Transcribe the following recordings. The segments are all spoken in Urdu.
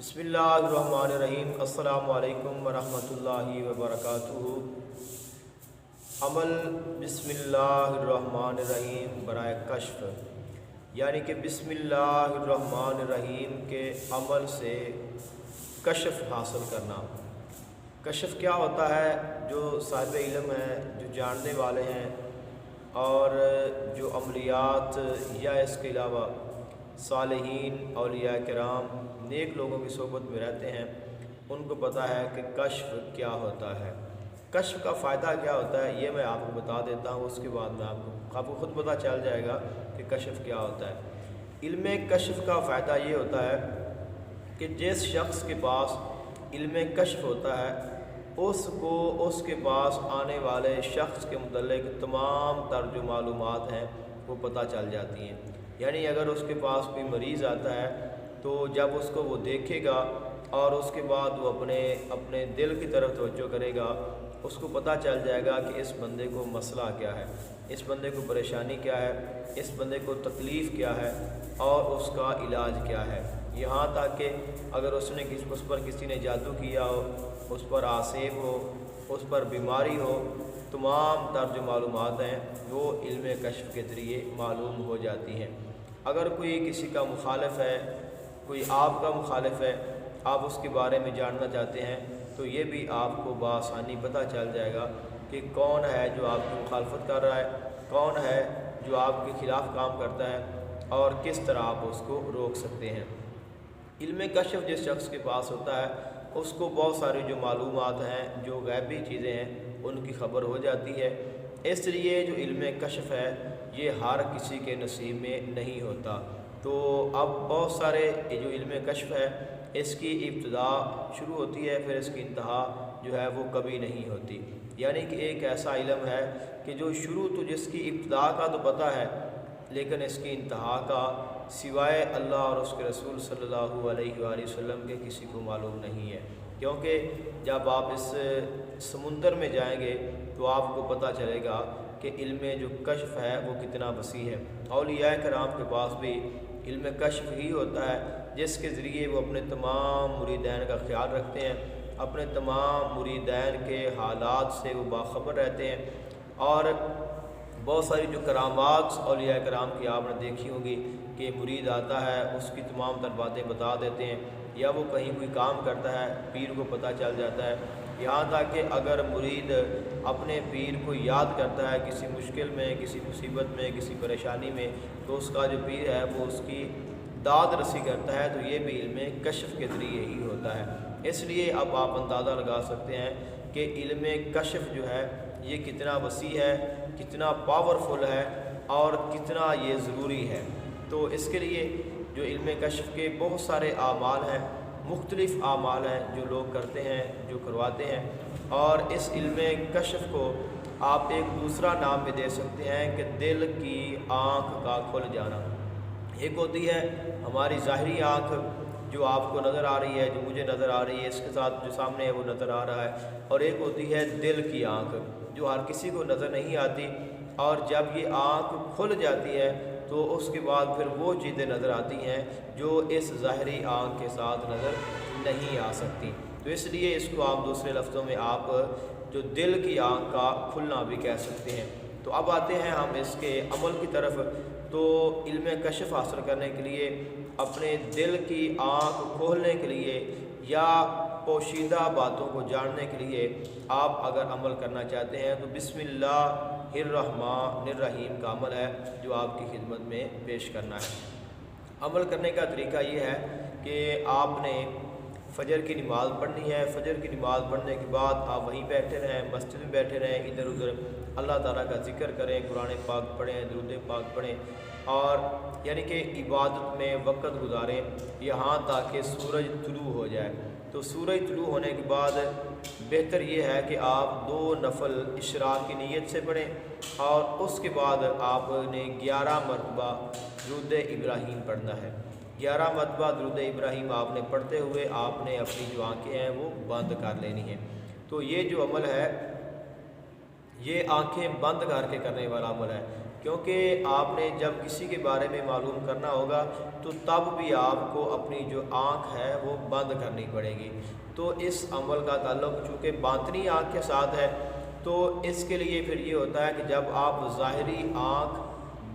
بسم اللہ الرحمن الرحیم۔ السلام علیکم ورحمۃ اللہ وبرکاتہ۔ عمل بسم اللہ الرحمن الرحیم برائے کشف، یعنی کہ بسم اللہ الرحمن الرحیم کے عمل سے کشف حاصل کرنا۔ کشف کیا ہوتا ہے؟ جو صاحب علم ہیں، جو جاننے والے ہیں اور جو عملیات یا اس کے علاوہ صالحین، اولیاء کرام، نیک لوگوں کی صحبت میں رہتے ہیں، ان کو پتہ ہے کہ کشف کیا ہوتا ہے، کشف کا فائدہ کیا ہوتا ہے۔ یہ میں آپ کو بتا دیتا ہوں، اس کے بعد میں آپ کو خود پتہ چل جائے گا کہ کشف کیا ہوتا ہے۔ علم کشف کا فائدہ یہ ہوتا ہے کہ جس شخص کے پاس علم کشف ہوتا ہے، اس کے پاس آنے والے شخص کے متعلق تمام تر جو معلومات ہیں وہ پتہ چل جاتی ہیں۔ یعنی اگر اس کے پاس کوئی مریض آتا ہے تو جب اس کو وہ دیکھے گا اور اس کے بعد وہ اپنے دل کی طرف توجہ کرے گا، اس کو پتہ چل جائے گا کہ اس بندے کو مسئلہ کیا ہے، اس بندے کو پریشانی کیا ہے، اس بندے کو تکلیف کیا ہے اور اس کا علاج کیا ہے۔ یہاں تک کہ اگر اس پر کسی نے جادو کیا ہو، اس پر آسیب ہو، اس پر بیماری ہو، تمام تر جو معلومات ہیں وہ علم کشف کے ذریعے معلوم ہو جاتی ہیں۔ اگر کوئی کسی کا مخالف ہے، کوئی آپ کا مخالف ہے، آپ اس کے بارے میں جاننا چاہتے ہیں تو یہ بھی آپ کو بآسانی پتہ چل جائے گا کہ کون ہے جو آپ کی مخالفت کر رہا ہے، کون ہے جو آپ کے خلاف کام کرتا ہے اور کس طرح آپ اس کو روک سکتے ہیں۔ علم کشف جس شخص کے پاس ہوتا ہے اس کو بہت ساری جو معلومات ہیں، جو غیبی چیزیں ہیں، ان کی خبر ہو جاتی ہے۔ اس لیے جو علم کشف ہے یہ ہر کسی کے نصیب میں نہیں ہوتا۔ تو اب بہت سارے جو علم کشف ہے اس کی ابتدا شروع ہوتی ہے، پھر اس کی انتہا جو ہے وہ کبھی نہیں ہوتی۔ یعنی کہ ایک ایسا علم ہے کہ جو شروع تو جس کی ابتدا کا تو پتہ ہے، لیکن اس کی انتہا کا سوائے اللہ اور اس کے رسول صلی اللہ علیہ وآلہ وسلم کے کسی کو معلوم نہیں ہے۔ کیونکہ جب آپ اس سمندر میں جائیں گے تو آپ کو پتہ چلے گا کہ علم جو کشف ہے وہ کتنا وسیع ہے۔ اولیاء کرام کے پاس بھی علم کشف ہی ہوتا ہے جس کے ذریعے وہ اپنے تمام مریدین کا خیال رکھتے ہیں، اپنے تمام مریدین کے حالات سے وہ باخبر رہتے ہیں۔ اور بہت ساری جو کرامات اولیاء کرام کی آپ نے دیکھی ہوں گی کہ مرید آتا ہے، اس کی تمام تر باتیں بتا دیتے ہیں، یا وہ کہیں کوئی کام کرتا ہے پیر کو پتہ چل جاتا ہے۔ یہاں تک کہ اگر مرید اپنے پیر کو یاد کرتا ہے کسی مشکل میں، کسی مصیبت میں، کسی پریشانی میں، تو اس کا جو پیر ہے وہ اس کی داد رسی کرتا ہے، تو یہ بھی علم کشف کے ذریعے ہی ہوتا ہے۔ اس لیے اب آپ اندازہ لگا سکتے ہیں کہ علم کشف جو ہے یہ کتنا وسیع ہے، کتنا پاورفل ہے اور کتنا یہ ضروری ہے۔ تو اس کے لیے جو علم کشف کے بہت سارے اعمال ہیں، مختلف اعمال ہیں جو لوگ کرتے ہیں، جو کرواتے ہیں۔ اور اس علم کشف کو آپ ایک دوسرا نام بھی دے سکتے ہیں کہ دل کی آنکھ کا کھل جانا۔ ایک ہوتی ہے ہماری ظاہری آنکھ جو آپ کو نظر آ رہی ہے، جو مجھے نظر آ رہی ہے، اس کے ساتھ جو سامنے ہے وہ نظر آ رہا ہے، اور ایک ہوتی ہے دل کی آنکھ جو ہر کسی کو نظر نہیں آتی، اور جب یہ آنکھ کھل جاتی ہے تو اس کے بعد پھر وہ چیزیں نظر آتی ہیں جو اس ظاہری آنکھ کے ساتھ نظر نہیں آ سکتی۔ تو اس لیے اس کو آپ دوسرے لفظوں میں آپ جو دل کی آنکھ کا کھلنا بھی کہہ سکتے ہیں۔ تو اب آتے ہیں ہم اس کے عمل کی طرف۔ تو علم کشف حاصل کرنے کے لیے، اپنے دل کی آنکھ کھولنے کے لیے یا پوشیدہ باتوں کو جاننے کے لیے آپ اگر عمل کرنا چاہتے ہیں تو بسم اللہ الرحمن الرحیم کا عمل ہے جو آپ کی خدمت میں پیش کرنا ہے۔ عمل کرنے کا طریقہ یہ ہے کہ آپ نے فجر کی نماز پڑھنی ہے۔ فجر کی نماز پڑھنے کے بعد آپ وہیں بیٹھے رہیں، مسجد میں بیٹھے رہیں، ادھر ادھر اللہ تعالیٰ کا ذکر کریں، قرآن پاک پڑھیں، درود پاک پڑھیں، اور یعنی کہ عبادت میں وقت گزاریں یہاں تک کہ سورج طلوع ہو جائے۔ تو سورج طلوع ہونے کے بعد بہتر یہ ہے کہ آپ 2 نفل اشراق کی نیت سے پڑھیں، اور اس کے بعد آپ نے 11 مرتبہ درود ابراہیم پڑھنا ہے۔ 11 مرتبہ درود ابراہیم آپ نے پڑھتے ہوئے آپ نے اپنی جو آنکھیں ہیں وہ بند کر لینی ہیں۔ تو یہ جو عمل ہے یہ آنکھیں بند کر کے کرنے والا عمل ہے، کیونکہ آپ نے جب کسی کے بارے میں معلوم کرنا ہوگا تو تب بھی آپ کو اپنی جو آنکھ ہے وہ بند کرنی پڑے گی۔ تو اس عمل کا تعلق چونکہ باطنی آنکھ کے ساتھ ہے، تو اس کے لیے پھر یہ ہوتا ہے کہ جب آپ ظاہری آنکھ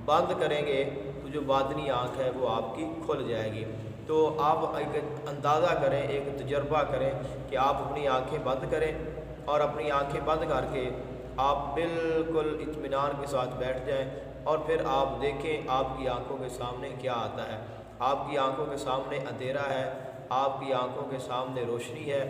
بند کریں گے تو جو باطنی آنکھ ہے وہ آپ کی کھل جائے گی۔ تو آپ ایک اندازہ کریں، ایک تجربہ کریں کہ آپ اپنی آنکھیں بند کریں، اور اپنی آنکھیں بند کر کے آپ بالکل اطمینان کے ساتھ بیٹھ جائیں، اور پھر آپ دیکھیں آپ کی آنکھوں کے سامنے کیا آتا ہے۔ آپ کی آنکھوں کے سامنے اندھیرا ہے، آپ کی آنکھوں کے سامنے روشنی ہے،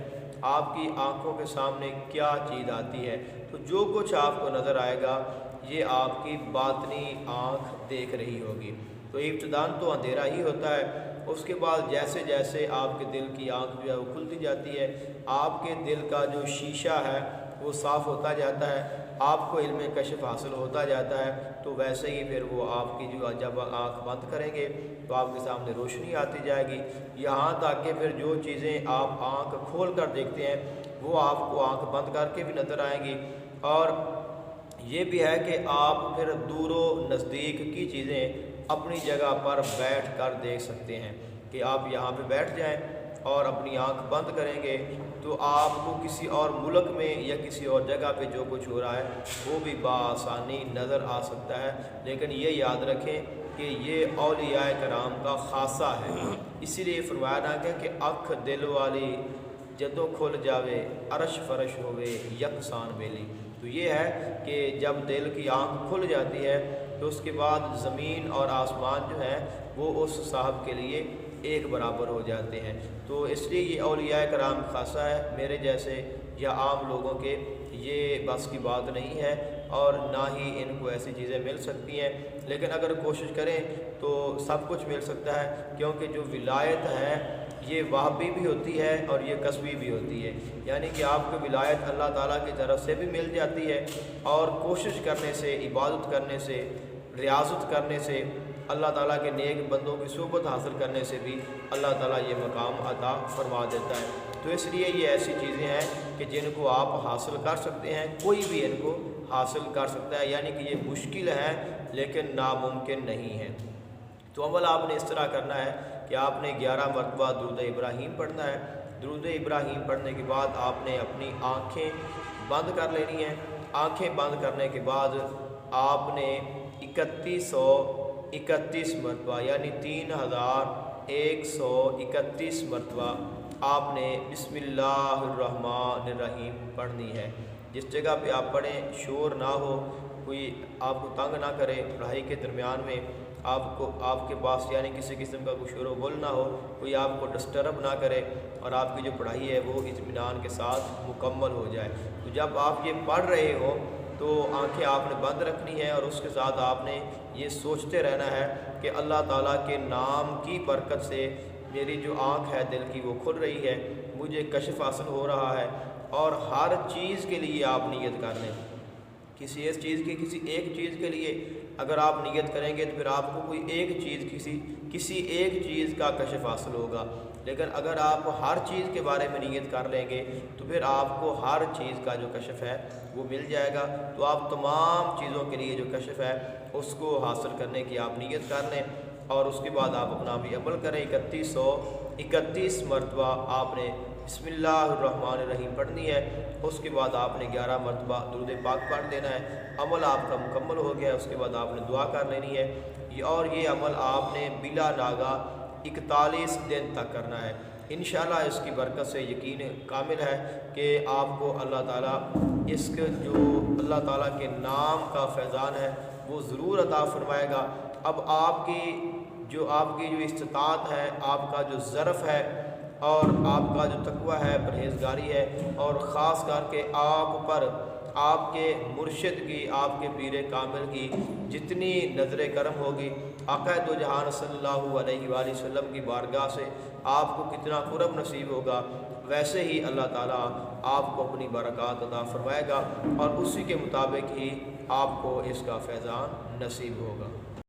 آپ کی آنکھوں کے سامنے کیا چیز آتی ہے۔ تو جو کچھ آپ کو نظر آئے گا یہ آپ کی باطنی آنکھ دیکھ رہی ہوگی۔ تو ابتداً تو اندھیرا ہی ہوتا ہے، اس کے بعد جیسے جیسے آپ کے دل کی آنکھ جو ہے وہ کھلتی جاتی ہے، آپ کے دل کا جو شیشہ ہے وہ صاف ہوتا جاتا ہے، آپ کو علم کشف حاصل ہوتا جاتا ہے۔ تو ویسے ہی پھر وہ آپ کی جو جب آنکھ بند کریں گے تو آپ کے سامنے روشنی آتی جائے گی، یہاں تک کہ پھر جو چیزیں آپ آنکھ کھول کر دیکھتے ہیں وہ آپ کو آنکھ بند کر کے بھی نظر آئیں گی۔ اور یہ بھی ہے کہ آپ پھر دور و نزدیک کی چیزیں اپنی جگہ پر بیٹھ کر دیکھ سکتے ہیں، کہ آپ یہاں پہ بیٹھ جائیں اور اپنی آنکھ بند کریں گے تو آپ کو کسی اور ملک میں یا کسی اور جگہ پہ جو کچھ ہو رہا ہے وہ بھی بآسانی نظر آ سکتا ہے۔ لیکن یہ یاد رکھیں کہ یہ اولیاء کرام کا خاصہ ہے، اسی لیے فرمایا نا کہ اکھ دل والی جدوں کھل جاوے عرش فرش ہوئے یکسان بیلی۔ تو یہ ہے کہ جب دل کی آنکھ کھل جاتی ہے تو اس کے بعد زمین اور آسمان جو ہیں وہ اس صاحب کے لیے ایک برابر ہو جاتے ہیں۔ تو اس لیے یہ اولیاء کرام خاصہ ہے، میرے جیسے یا عام لوگوں کے یہ بس کی بات نہیں ہے، اور نہ ہی ان کو ایسی چیزیں مل سکتی ہیں۔ لیکن اگر کوشش کریں تو سب کچھ مل سکتا ہے، کیونکہ جو ولایت ہے یہ وہبی بھی ہوتی ہے اور یہ کسبی بھی ہوتی ہے، یعنی کہ آپ کو ولایت اللہ تعالیٰ کی طرف سے بھی مل جاتی ہے، اور کوشش کرنے سے، عبادت کرنے سے، ریاضت کرنے سے، اللہ تعالیٰ کے نیک بندوں کی صحبت حاصل کرنے سے بھی اللہ تعالیٰ یہ مقام عطا فرما دیتا ہے۔ تو اس لیے یہ ایسی چیزیں ہیں کہ جن کو آپ حاصل کر سکتے ہیں، کوئی بھی ان کو حاصل کر سکتا ہے، یعنی کہ یہ مشکل ہے لیکن ناممکن نہیں ہے۔ تو عمل آپ نے اس طرح کرنا ہے کہ آپ نے 11 مرتبہ درود ابراہیم پڑھنا ہے۔ درود ابراہیم پڑھنے کے بعد آپ نے اپنی آنکھیں بند کر لینی ہیں۔ آنکھیں بند کرنے کے بعد آپ نے 3131 مرتبہ یعنی 3131 مرتبہ آپ نے بسم اللہ الرحمن الرحیم پڑھنی ہے۔ جس جگہ پہ آپ پڑھیں شور نہ ہو، کوئی آپ کو تنگ نہ کرے، پڑھائی کے درمیان میں آپ کے پاس یعنی کسی قسم کا کوئی شور و غل نہ ہو، کوئی آپ کو ڈسٹرب نہ کرے، اور آپ کی جو پڑھائی ہے وہ اطمینان کے ساتھ مکمل ہو جائے۔ تو جب آپ یہ پڑھ رہے ہو تو آنکھیں آپ نے بند رکھنی ہے، اور اس کے ساتھ آپ نے یہ سوچتے رہنا ہے کہ اللہ تعالیٰ کے نام کی برکت سے میری جو آنکھ ہے دل کی وہ کھل رہی ہے، مجھے کشف حاصل ہو رہا ہے۔ اور ہر چیز کے لیے آپ نیت کر لیں، کسی ایک چیز کے لیے اگر آپ نیت کریں گے تو پھر آپ کو کوئی ایک چیز کسی ایک چیز کا کشف حاصل ہوگا، لیکن اگر آپ ہر چیز کے بارے میں نیت کر لیں گے تو پھر آپ کو ہر چیز کا جو کشف ہے وہ مل جائے گا۔ تو آپ تمام چیزوں کے لیے جو کشف ہے اس کو حاصل کرنے کی آپ نیت کر لیں، اور اس کے بعد آپ اپنا بھی عمل کریں۔ 3131 مرتبہ آپ نے بسم اللہ الرحمن الرحیم پڑھنی ہے، اس کے بعد آپ نے 11 مرتبہ درود پاک پڑھ دینا ہے۔ عمل آپ کا مکمل ہو گیا، اس کے بعد آپ نے دعا کر لینی ہے، اور یہ عمل آپ نے بلا ناغہ 41 دن تک کرنا ہے۔ انشاءاللہ اس کی برکت سے یقین کامل ہے کہ آپ کو اللہ تعالیٰ جو اللہ تعالیٰ کے نام کا فیضان ہے وہ ضرور عطا فرمائے گا۔ اب آپ کی جو استطاعت ہے، آپ کا جو ظرف ہے، اور آپ کا جو تقوی ہے، پرہیزگاری ہے، اور خاص کر کے آپ پر آپ کے مرشد کی، آپ کے پیر کامل کی جتنی نظر کرم ہوگی، آقا دو جہان صلی اللہ علیہ وآلہ وسلم کی بارگاہ سے آپ کو کتنا قرب نصیب ہوگا، ویسے ہی اللہ تعالیٰ آپ کو اپنی برکات عطا فرمائے گا، اور اسی کے مطابق ہی آپ کو اس کا فیضان نصیب ہوگا۔